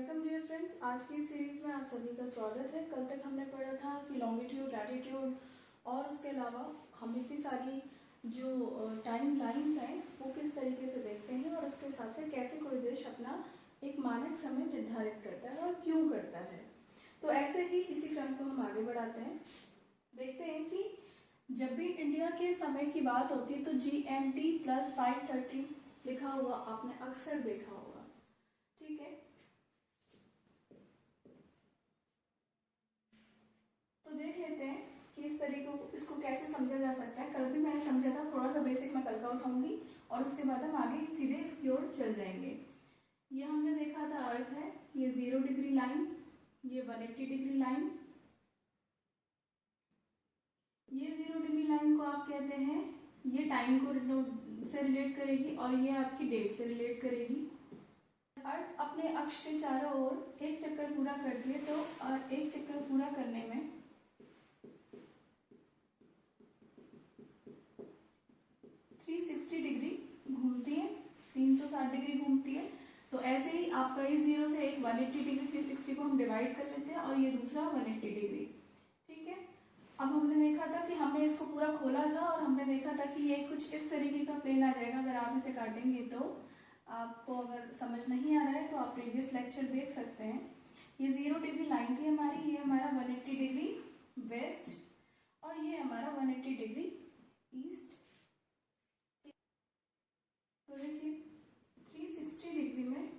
Welcome dear friends. आज की series में आप सभी का स्वागत है। कल तक हमने पढ़ा था कि लॉन्गिट्यूड, लैटिट्यूड और उसके अलावा हम इतनी सारी जो टाइम लाइंस हैं वो किस तरीके से देखते हैं और उसके हिसाब से कैसे कोई देश अपना एक मानक समय निर्धारित करता है और क्यों करता है। तो ऐसे ही इसी क्रम को हम आगे बढ़ाते हैं। देखते हैं कि जब भी इंडिया के समय की बात होती है तो GMT + 5:30 लिखा हुआ आपने अक्सर देखा होगा, ठीक है। तो देख लेते हैं कि इस तरीके को इसको कैसे समझा जा सकता है। कल भी मैंने समझा था, थोड़ा सा बेसिक मैं कल का उठाऊंगी और उसके बाद हम आगे सीधे इसकी ओर चल जाएंगे। ये हमने देखा था अर्थ है, ये 0 डिग्री लाइन, ये 180 डिग्री लाइन। ये 0 डिग्री लाइन को आप कहते हैं, ये टाइम को से रिलेट करेगी और ये आपकी डेट से रिलेट करेगी। अर्थ अपने अक्ष के चारों ओर एक चक्कर पूरा करती है, तो एक चक्कर पूरा करने में 360 डिग्री घूमती है, 360 डिग्री घूमती है। तो ऐसे ही आपका इस 0 से एक 180 डिग्री 360 को हम डिवाइड कर लेते हैं और ये दूसरा 180 डिग्री, ठीक है। अब हमने देखा था कि हमने इसको पूरा खोला था और हमने देखा था कि ये कुछ इस तरीके का प्लेन आ जाएगा। अगर आप इसे काटेंगे तो आपको अगर समझ नहीं आ रहा है तो आप प्रीवियस लेक्चर देख सकते हैं। ये 0 डिग्री लाइन थी हमारी, ये हमारा 180 डिग्री वेस्ट और ये हमारा 180 डिग्री ईस्ट। तो देखिए 360 डिग्री में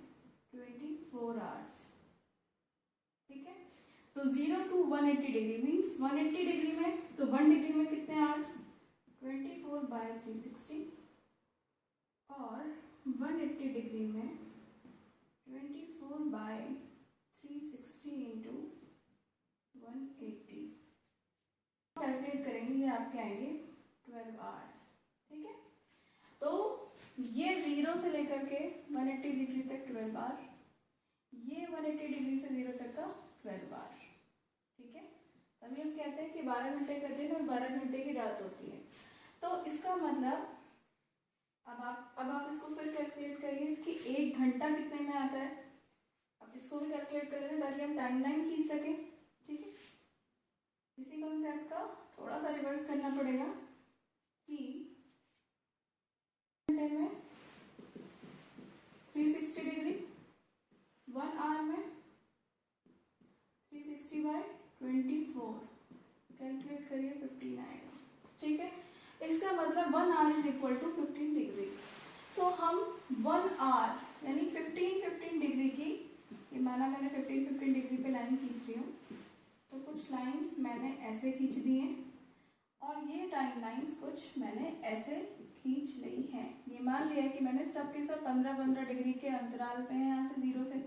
24 आवर्स, ठीक है। तो 0 to 180 डिग्री मीन्स 180 डिग्री में, तो 1 डिग्री में कितने आवर्स, 24/360 और 180 डिग्री में 24/360 इंटू 180 कैलकुलेट करेंगे, ये आपके आएंगे 12 आवर्स, ठीक है। तो ये 0 से लेकर के 180 डिग्री तक 12 बार, ये 180 डिग्री से 0 तक का 12 बार, ठीक है। तभी हम कहते हैं कि 12 घंटे का दिन और 12 घंटे की रात होती है। तो इसका मतलब अब आप इसको फिर कैलकुलेट करिए कि 1 घंटा कितने में आता है। अब इसको भी कैलकुलेट कर लेते हैं ताकि हम टाइमलाइन खींच सकें, ठीक है। इसी कॉन्सेप्ट का थोड़ा सा रिवर्स करना पड़ेगा कि घंटे में 360 डिग्री, 1 आवर में 360/24 कैलकुलेट करिए 15 आएगा, ठीक है। इसका मतलब 1 hour is equal to 15 degree. तो हम 1 आवर यानी 15 डिग्री की, ये माना मैंने 15 डिग्री पे लाइन खींच रही हूँ, तो कुछ लाइंस मैंने ऐसे खींच दी हैं और ये टाइम लाइंस कुछ मैंने ऐसे खींच ली हैं। ये मान लिया कि मैंने सब के सब 15 डिग्री के अंतराल पे हैं, यहाँ से 0 से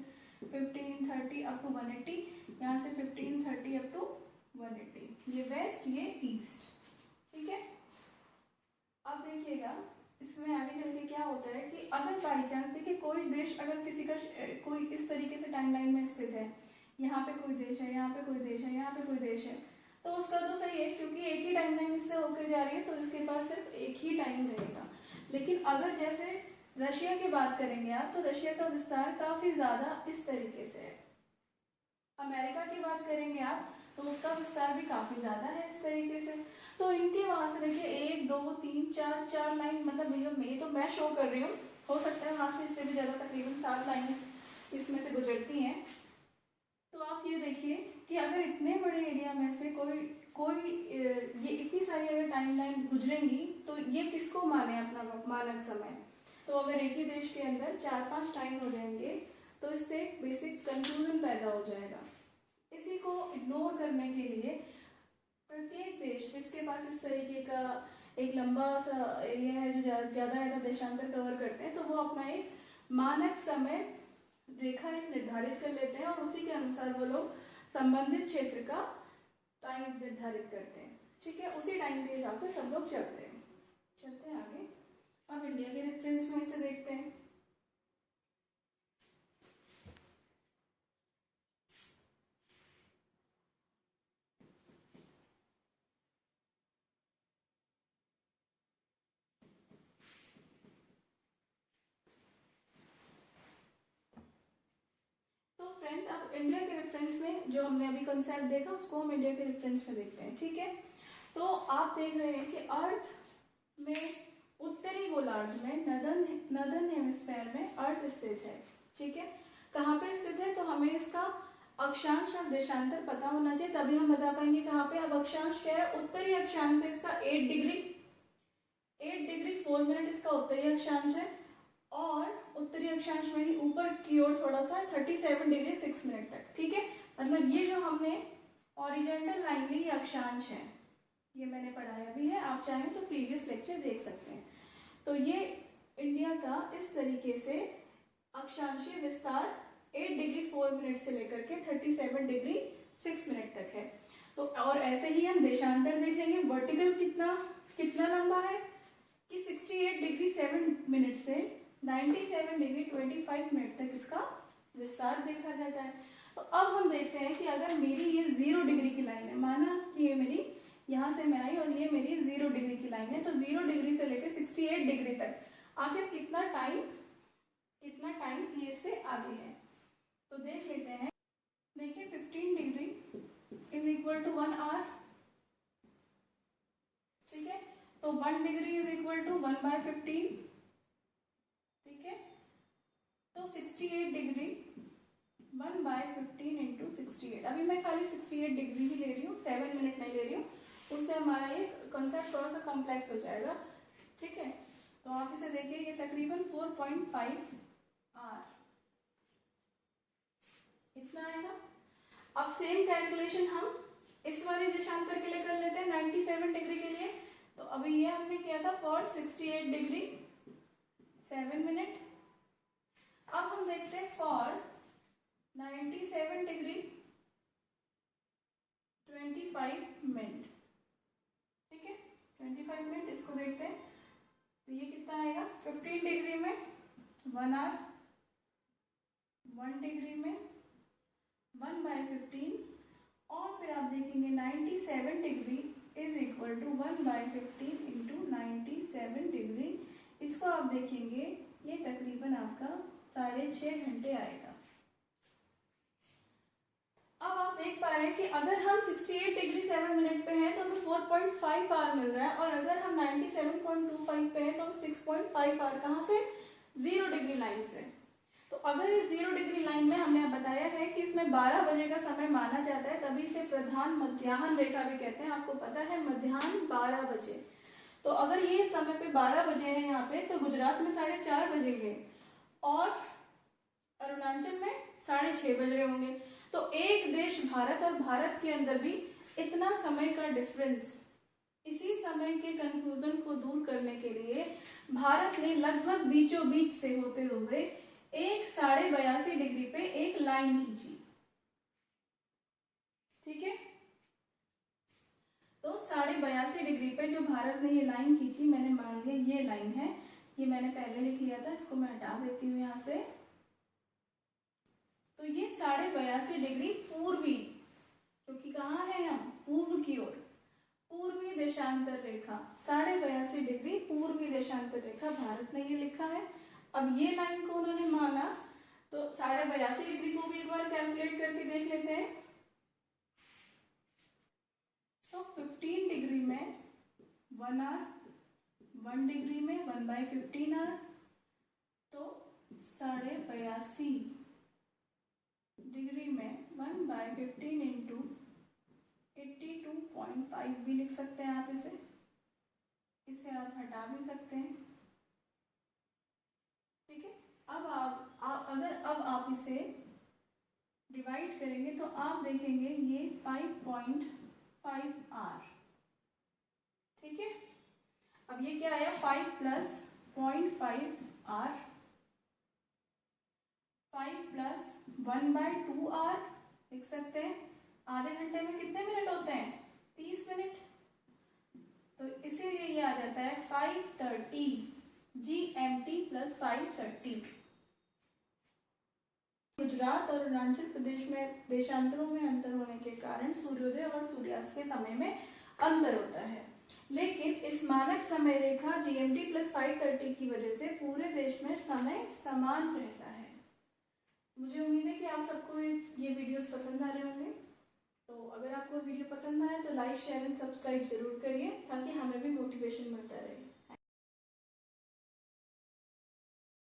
15, 30 अप टू 180, यहाँ से 15, 30 अप टू 180। ये वेस्ट, ये ईस्ट, ठीक है। अब देखिएगा इसमें आगे चल के क्या होता है कि अगर बाई चांस देखिए कोई देश अगर किसी का कोई इस तरीके से टाइमलाइन में स्थित है, यहाँ पे कोई देश है, यहाँ पे कोई देश है, यहाँ पे कोई देश है, तो उसका तो सही है क्योंकि एक ही टाइमलाइन इससे होके जा रही है तो इसके पास सिर्फ एक ही टाइम रहेगा। लेकिन अगर जैसे रशिया की बात करेंगे आप, तो रशिया का विस्तार काफी ज्यादा इस तरीके से है। अमेरिका की बात करेंगे आप तो उसका विस्तार भी काफी ज्यादा है इस तरीके से। तो इनके वहां से देखिए 1, 2, 3, 4 लाइन, मतलब ये तो मैं शो कर रही हूँ, हो सकता है वहां से इससे भी ज्यादा तकरीबन 7 लाइन इसमें से गुजरती हैं। तो आप ये देखिए कि अगर इतने बड़े एरिया में से कोई ये इतनी सारी अगर टाइमलाइन गुजरेंगी तो ये किसको माने अपना मानक समय। तो अगर एक ही देश के अंदर 4-5 टाइम हो जाएंगे तो इससे बेसिक कंफ्यूजन पैदा हो जाएगा। इसी को इग्नोर करने के लिए प्रत्येक देश जिसके पास इस तरीके का एक लंबा सा एरिया है जो ज्यादा देशांतर कवर करते हैं, तो वो अपना एक मानक समय रेखा एक निर्धारित कर लेते हैं और उसी के अनुसार वो लोग संबंधित क्षेत्र का टाइम निर्धारित करते हैं, ठीक है। उसी टाइम के हिसाब से सब लोग चलते हैं आगे। अब इंडिया के रेफरेंस में इसे देखते हैं। अब इंडिया के रेफरेंस में जो हमने अभी कंसेप्ट देखा उसको हम इंडिया के रेफरेंस में देखते हैं, ठीक है। तो आप देख रहे हैं कि अर्थ में उत्तरी गोलार्ध में नदर्न हेमिस्फीयर में अर्थ स्थित है, ठीक है। कहाँ पे स्थित है, तो हमें इसका अक्षांश और देशांतर पता होना चाहिए, तभी हम बता पाएंगे कहाँ पे। अब अक्षांश क्या है, उत्तरी अक्षांश है इसका 8 डिग्री 4 मिनट इसका उत्तरी अक्षांश है, और उत्तरी अक्षांश में ही ऊपर की ओर थोड़ा सा 37 डिग्री 6 मिनट तक, ठीक है। मतलब ये जो हमने हॉरिजॉन्टल लाइन ली अक्षांश है, ये मैंने पढ़ाया भी है, आप चाहें तो प्रीवियस लेक्चर देख सकते हैं। तो ये इंडिया का इस तरीके से अक्षांशीय विस्तार 8 डिग्री 4 मिनट से लेकर के 37 डिग्री 6 मिनट तक है। तो और ऐसे ही हम देशांतर देख लेंगे, वर्टिकल कितना लंबा है कि 68 डिग्री 7 मिनट से 97 डिग्री 25 मिनट तक इसका विस्तार देखा जाता है। तो अब हम देखते हैं कि अगर मेरी ये 0 डिग्री की लाइन है, माना कि ये मेरी यहाँ से मैं आई और ये मेरी 0 डिग्री की लाइन है, तो 0 डिग्री से लेकर 68 डिग्री तक आखिर कितना टाइम ये से आगे है। तो देख लेते हैं, देखिए 15 degree is equal to 1 hour, ठीक है। तो 1 डिग्री इज इक्वल टू 1/15, ठीक है। तो 68 डिग्री 1/15 इंटू 68, अभी मैं खाली 68 डिग्री ही ले रही हूँ, 7 मिनट नहीं ले रही हूँ, उससे हमारा ये कंसेप्ट थोड़ा सा कॉम्प्लेक्स हो जाएगा, ठीक है। तो आप इसे देखिए, ये तकरीबन 4.5 आवर इतना आएगा। अब सेम कैलकुलेशन हम इस वाले देशांतर के लिए कर लेते हैं 97 डिग्री के लिए। तो अभी ये हमने किया था फॉर 68 डिग्री 7 मिनट। अब हम देखते हैं फॉर 97 डिग्री 25 मिनट, ठीक है। 25 मिनट इसको देखते हैं, तो ये कितना आएगा, 15 डिग्री में 1 आवर, 1 डिग्री में 1/15, और फिर आप देखेंगे 97 degree is equal to 1/15 into 97 degree. इसको आप देखेंगे ये तकरीबन आपका 6.5 घंटे आएगा। अब आप देख पा रहे हैं कि अगर हम 68 डिग्री 7 मिनट पे हैं तो हमें 4.5 आवर मिल रहा है, और अगर हम 97.25 पे हैं तो हमें 6.5 आवर कहाँ से, 0 डिग्री लाइन से। तो अगर इस 0 डिग्री लाइन में हमने बताया है कि इसमें 12 बजे का समय माना जाता है, तभी इसे प्रधान मध्याह्न रेखा भी कहते हैं। आपको पता है मध्याह्न 12 बजे, तो अगर ये समय पे 12 बजे है यहाँ पे, तो गुजरात में 4:30 बजेंगे और अरुणाचल में 6:30 बज रहे होंगे। तो एक देश भारत और भारत के अंदर भी इतना समय का डिफरेंस, इसी समय के कंफ्यूजन को दूर करने के लिए भारत ने लगभग बीचों बीच से होते हुए 82.5 डिग्री पे एक लाइन खींची, ठीक है। तो 82.5 डिग्री पे जो भारत ने ये लाइन खींची, मैंने मान लिया ये लाइन है, ये मैंने पहले लिख लिया था, इसको मैं हटा देती हूँ यहाँ से। तो ये 82.5 डिग्री पूर्वी, क्योंकि कहाँ है हम, पूर्व की ओर, पूर्वी देशांतर रेखा 82.5 डिग्री पूर्वी देशांतर रेखा भारत ने ये लिखा है। अब ये लाइन को उन्होंने माना, तो 82.5 डिग्री को भी एक बार कैलकुलेट करके देख लेते हैं। तो 15 डिग्री में 1 आवर, 1 डिग्री में 1/15 आवर, तो 82.5 डिग्री में 1/15 इंटू 82.5 भी लिख सकते हैं आप इसे आप हटा भी सकते हैं, ठीक है। अब अब आप इसे डिवाइड करेंगे तो आप देखेंगे ये 5.5 आर, ठीक है। अब ये क्या आया, 5 + 0.5 आर, 5 + 1/2 आर लिख सकते हैं। आधे घंटे में कितने मिनट होते हैं, 30 मिनट। तो इसीलिए ये आ जाता है 5:30 GMT + 5:30। गुजरात और अरुणाचल प्रदेश में देशांतरों में अंतर होने के कारण सूर्योदय और सूर्यास्त के समय में अंतर होता है, लेकिन इस मानक समय रेखा GMT + 5:30 की वजह से पूरे देश में समय समान रहता है। मुझे उम्मीद है कि आप सबको ये वीडियोस पसंद आ रहे होंगे। तो अगर आपको वीडियो पसंद आए तो लाइक शेयर एंड सब्सक्राइब ज़रूर करिए ताकि हमें भी मोटिवेशन मिलता रहे।